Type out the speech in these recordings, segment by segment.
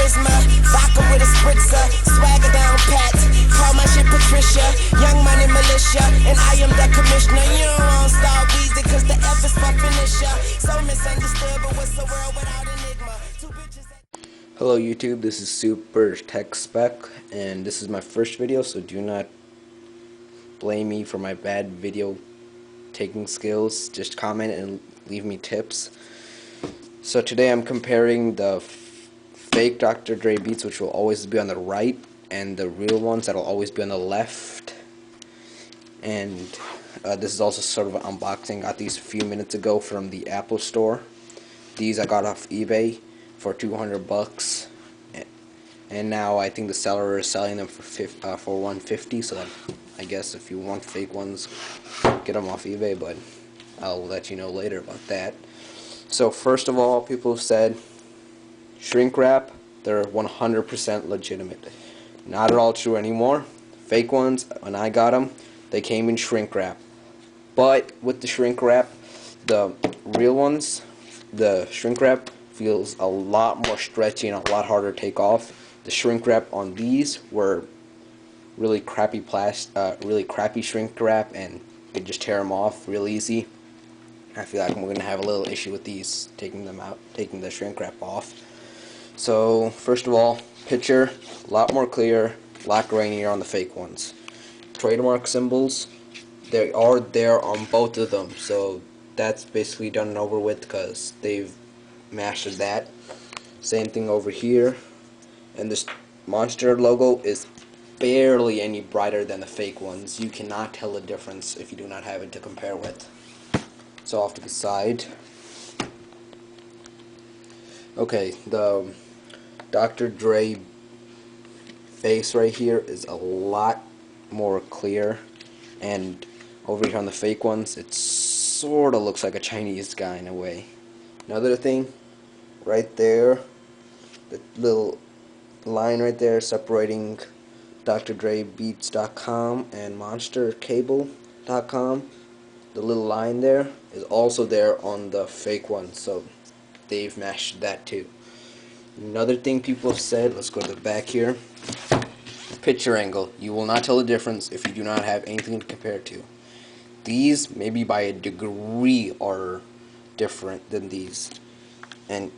charisma. Vodka with a spritzer, swagger down pat. Call my shit Patricia, young money militia, and I am the commissioner. You don't want Star Weezy, cause the F is for finisher. So misunderstood, but what's the world without enigma? Hello YouTube, this is Super Tech Spec, and this is my first video, so do not blame me for my bad video taking skills. Just comment and leave me tips. So today I'm comparing the fake Dr. Dre beats, which will always be on the right, and the real ones that'll always be on the left. And this is also sort of an unboxing. Got these a few minutes ago from the Apple Store. These I got off eBay for 200 bucks, and now I think the seller is selling them for 150. So that, I guess if you want fake ones, get them off eBay, but I'll let you know later about that. So first of all, people have said shrink wrap, they're 100% legitimate. Not at all true anymore. Fake ones, when I got them, they came in shrink wrap. But with the shrink wrap, the real ones, the shrink wrap feels a lot more stretchy and a lot harder to take off. The shrink wrap on these were really crappy shrink wrap, and you could just tear them off real easy. I feel like we're gonna have a little issue with these, taking the shrink wrap off. So first of all, picture a lot more clear, a lot grainier on the fake ones. Trademark symbols, they are there on both of them, so that's basically done and over with because they've mastered that. Same thing over here, and this monster logo is barely any brighter than the fake ones. You cannot tell the difference if you do not have it to compare with. So off to the side. Okay, the Dr. Dre face right here is a lot more clear, and over here on the fake ones, it sort of looks like a Chinese guy in a way. Another thing, right there, the little line right there separating DrDreBeats.com and MonsterCable.com, the little line there is also there on the fake one, so they've matched that too. Another thing people have said, let's go to the back here, picture angle. You will not tell the difference if you do not have anything to compare to. These, maybe by a degree, are different than these, and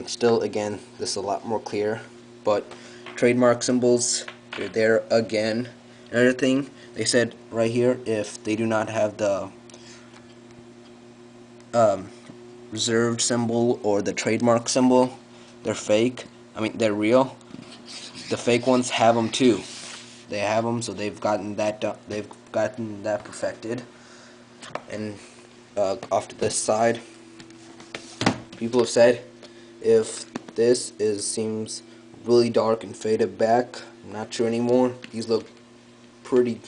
still, again, this is a lot more clear. But trademark symbols, they're there again. Another thing, they said right here, if they do not have the reserved symbol or the trademark symbol, they're fake. I mean, they're real. The fake ones have them too. They have them, so they've gotten that done. They've gotten that perfected. And off to this side, people have said if this seems really dark and faded back, not true anymore. These look pretty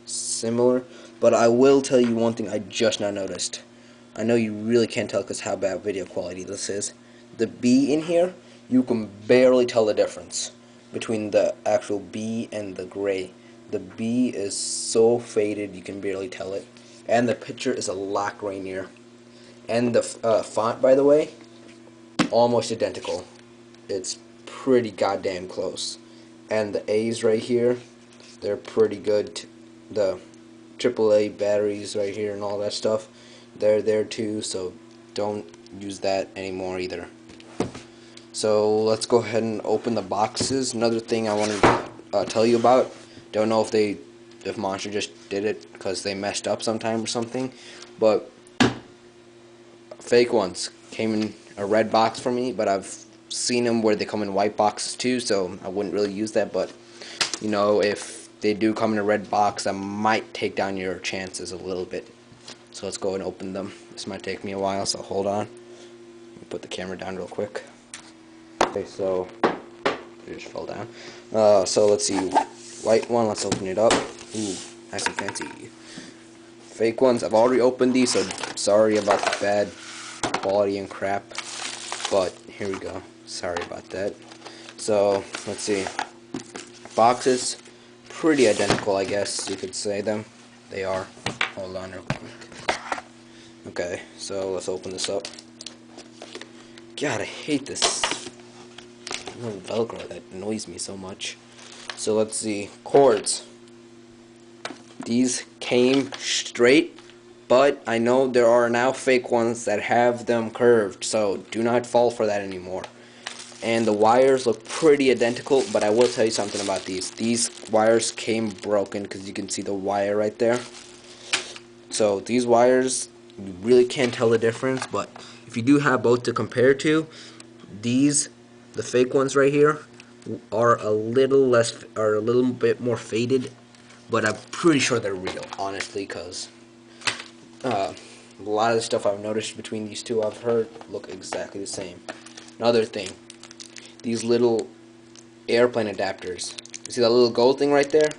similar, but I will tell you one thing I just now noticed. I know you really can't tell because how bad video quality this is. The B in here, you can barely tell the difference between the actual B and the gray. The B is so faded you can barely tell it, and the picture is a lot grainier. And the font, by the way, almost identical. It's pretty goddamn close. And the A's right here, they're pretty good. The AAA batteries right here and all that stuff, they're there too, so don't use that anymore either. So let's go ahead and open the boxes. Another thing I want to tell you about, don't know if Monster just did it because they messed up sometime or something, but fake ones came in a red box for me, but I've seen them where they come in white boxes too, so I wouldn't really use that. But you know, if they do come in a red box, that might take down your chances a little bit. So let's go and open them. This might take me a while, so hold on. Let me put the camera down real quick. Okay, so it just fell down. So let's see, white one, let's open it up. Ooh, nice and fancy. Fake ones, I've already opened these, so sorry about the bad quality and crap, but here we go. Sorry about that. So let's see, boxes, pretty identical, I guess you could say them. They are. Hold on real quick. Okay, so let's open this up. God, I hate this no Velcro. That annoys me so much. So let's see. Cords. These came straight, but I know there are now fake ones that have them curved, so do not fall for that anymore. And the wires look pretty identical, but I will tell you something about these. These wires came broken because you can see the wire right there. So these wires, you really can't tell the difference, but if you do have both to compare to, these, the fake ones right here, are a little bit more faded, but I'm pretty sure they're real, honestly, because a lot of the stuff I've noticed between these two I've heard look exactly the same. Another thing, these little airplane adapters. You see that little gold thing right there?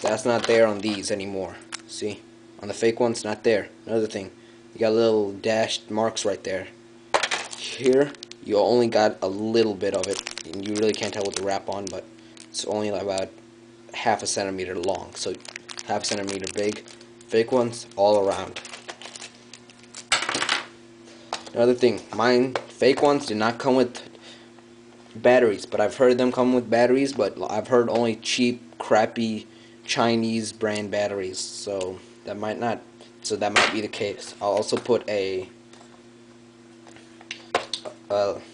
That's not there on these anymore. See? On the fake ones, not there. Another thing, you got little dashed marks right there. Here, you only got a little bit of it, and you really can't tell with the wrap on, but it's only about half a centimeter long, so half a centimeter big. Fake ones all around. Another thing, mine fake ones did not come with batteries, but I've heard them come with batteries, but I've heard only cheap, crappy Chinese brand batteries, so that might be the case. I'll also put a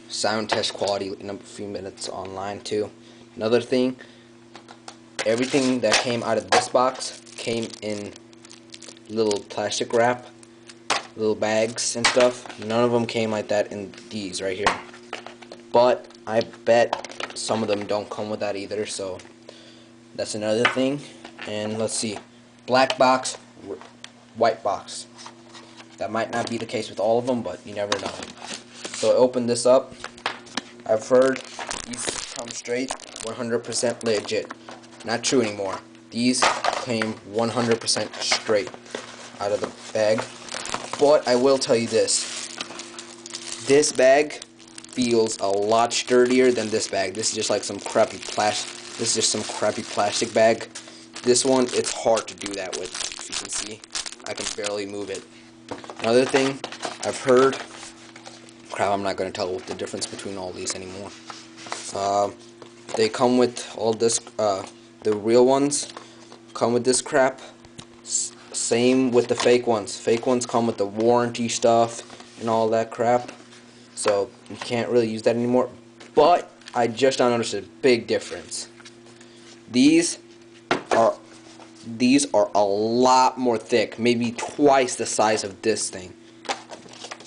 sound test quality in a few minutes online too. Another thing, everything that came out of this box came in little plastic wrap, little bags and stuff. None of them came like that in these right here. But I bet some of them don't come with that either, so that's another thing. And let's see, black box, white box. That might not be the case with all of them, but you never know. So I opened this up. I've heard these come straight 100% legit. Not true anymore. These came 100% straight out of the bag. But I will tell you this. This bag feels a lot sturdier than this bag. This is just like some crappy plastic bag. This one, it's hard to do that with. If you can see, I can barely move it. Another thing I've heard, crap, I'm not going to tell the difference between all these anymore. They come with all this, the real ones come with this crap. Same with the fake ones. Fake ones come with the warranty stuff and all that crap. So you can't really use that anymore. But I just now noticed a big difference. These are a lot more thick, maybe twice the size of this thing.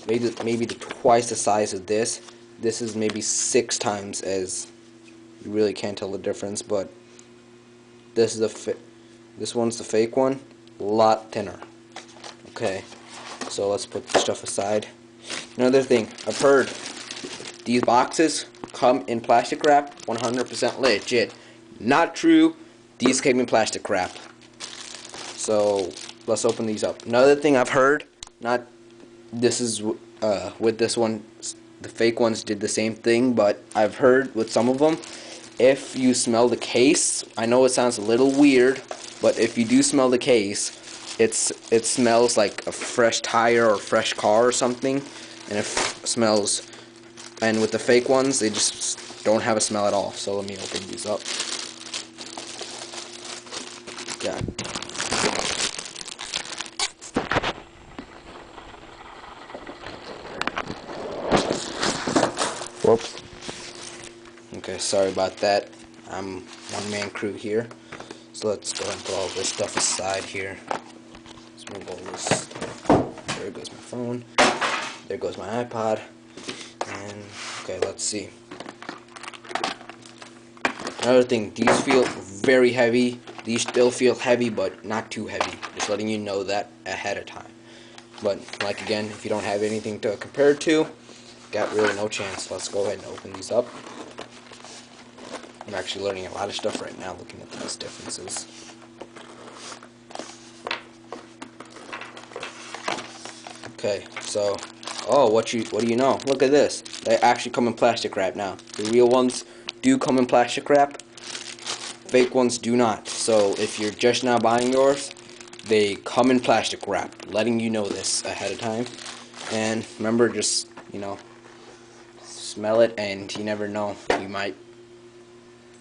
Maybe twice the size of this. This is maybe 6 times as. You really can't tell the difference, but this one's the fake one, a lot thinner. Okay, so let's put this stuff aside. Another thing, I've heard these boxes come in plastic wrap, 100% legit. Not true. These came in plastic wrap. So let's open these up. Another thing I've heard, with this one, the fake ones did the same thing, but I've heard with some of them, if you smell the case, I know it sounds a little weird, but if you do smell the case, it smells like a fresh tire or fresh car or something, and it smells. And with the fake ones, they just don't have a smell at all. So let me open these up. Yeah. Whoops. Okay, sorry about that. I'm one-man crew here. So let's go ahead and put all this stuff aside here. Let's move all this stuff. There goes my phone. There goes my iPod. And, okay, let's see. Another thing, these feel very heavy. These still feel heavy, but not too heavy. Just letting you know that ahead of time. But, like again, if you don't have anything to compare it to, got really no chance. Let's go ahead and open these up. I'm actually learning a lot of stuff right now looking at these differences. Okay, so, what do you know? Look at this. They actually come in plastic wrap now. The real ones do come in plastic wrap. Fake ones do not. So if you're just now buying yours, they come in plastic wrap. Letting you know this ahead of time. And remember, just smell it, and you never know, you might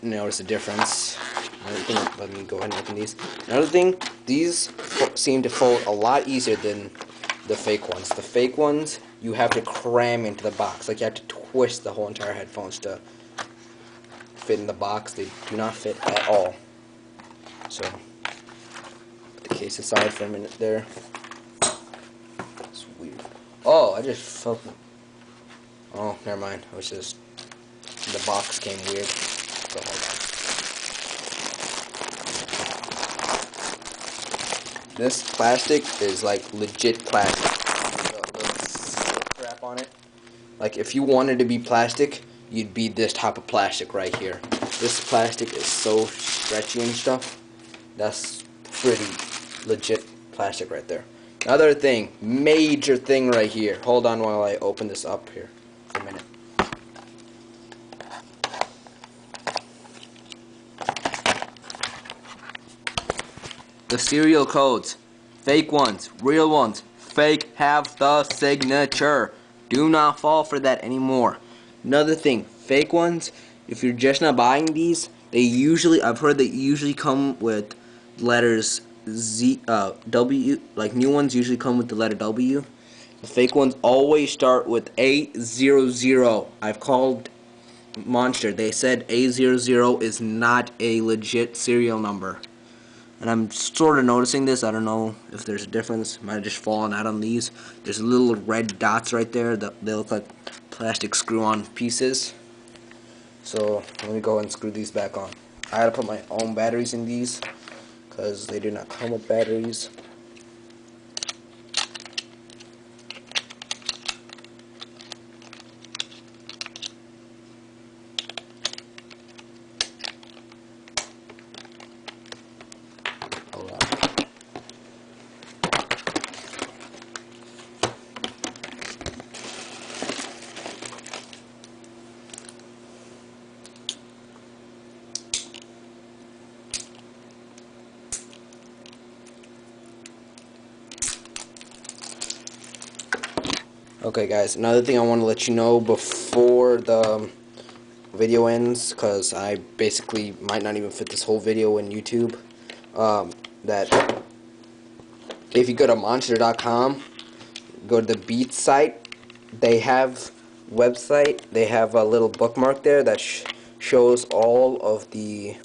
notice a difference. Another thing, let me go ahead and open these. Another thing, these seem to fold a lot easier than the fake ones. The fake ones, you have to cram into the box. Like, you have to twist the whole entire headphones to fit in the box. They do not fit at all. So, put the case aside for a minute there. It's weird. Oh, I just felt... Oh, never mind. It was just... The box came weird. So, hold on. This plastic is like legit plastic. The little strap on it. Like, if you wanted to be plastic, you'd be this type of plastic right here. This plastic is so stretchy and stuff. That's pretty legit plastic right there. Another thing, major thing right here. Hold on while I open this up here for a minute. The serial codes, fake ones, real ones, fake have the signature. Do not fall for that anymore. Another thing, fake ones, if you're just not buying these, they usually, I've heard they usually come with letters W, like new ones usually come with the letter W. The fake ones always start with A00. I've called Monster, they said A00 is not a legit serial number. And I'm sort of noticing this. I don't know if there's a difference. Might have just fallen out on these. There's little red dots right there. They look like plastic screw-on pieces. So let me go and screw these back on. I had to put my own batteries in these because they do not come with batteries. Hold on. Okay guys, another thing I want to let you know before the video ends, because I basically might not even fit this whole video in YouTube, that if you go to monster.com, go to the Beats site, they have they have a little bookmark there that shows all of the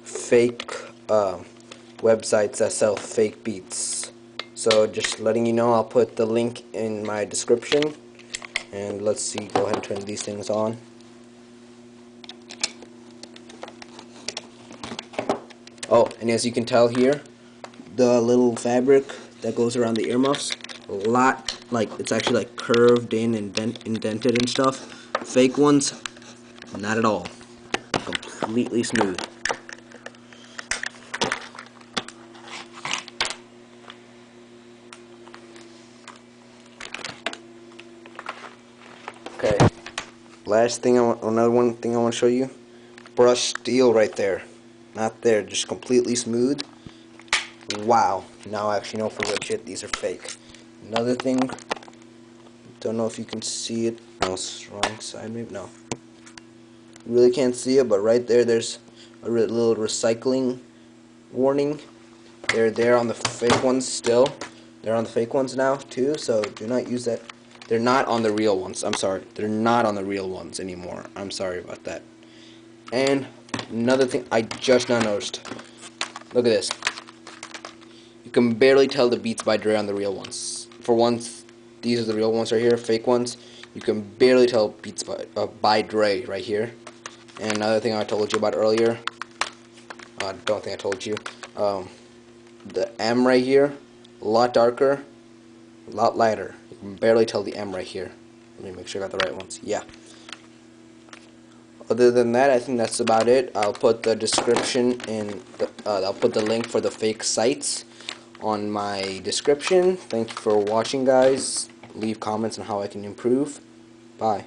fake websites that sell fake beats. So just letting you know, I'll put the link in my description. And let's see, go ahead and turn these things on. Oh, and as you can tell here, the little fabric that goes around the earmuffs, a lot, like, it's actually like curved in and indented and stuff. Fake ones, not at all. Completely smooth. Okay, last thing another one thing I want to show you, brushed steel right there, not there, just completely smooth. Wow, now I actually know for legit these are fake. Another thing, don't know if you can see it. No, it's wrong side maybe. No, you really can't see it, but right there, there's a little recycling warning. They're there on the fake ones still. They're on the fake ones now too, so do not use that. They're not on the real ones. I'm sorry. They're not on the real ones anymore. I'm sorry about that. And another thing I just now noticed. Look at this. You can barely tell the Beats by Dre on the real ones. For once, these are the real ones right here, fake ones. You can barely tell Beats by Dre right here. And another thing I told you about earlier. I don't think I told you. The M right here, a lot darker, a lot lighter. You can barely tell the M right here. Let me make sure I got the right ones. Yeah. Other than that, I think that's about it. I'll put the description in. I'll put the link for the fake sites on my description. Thank you for watching, guys. Leave comments on how I can improve. Bye.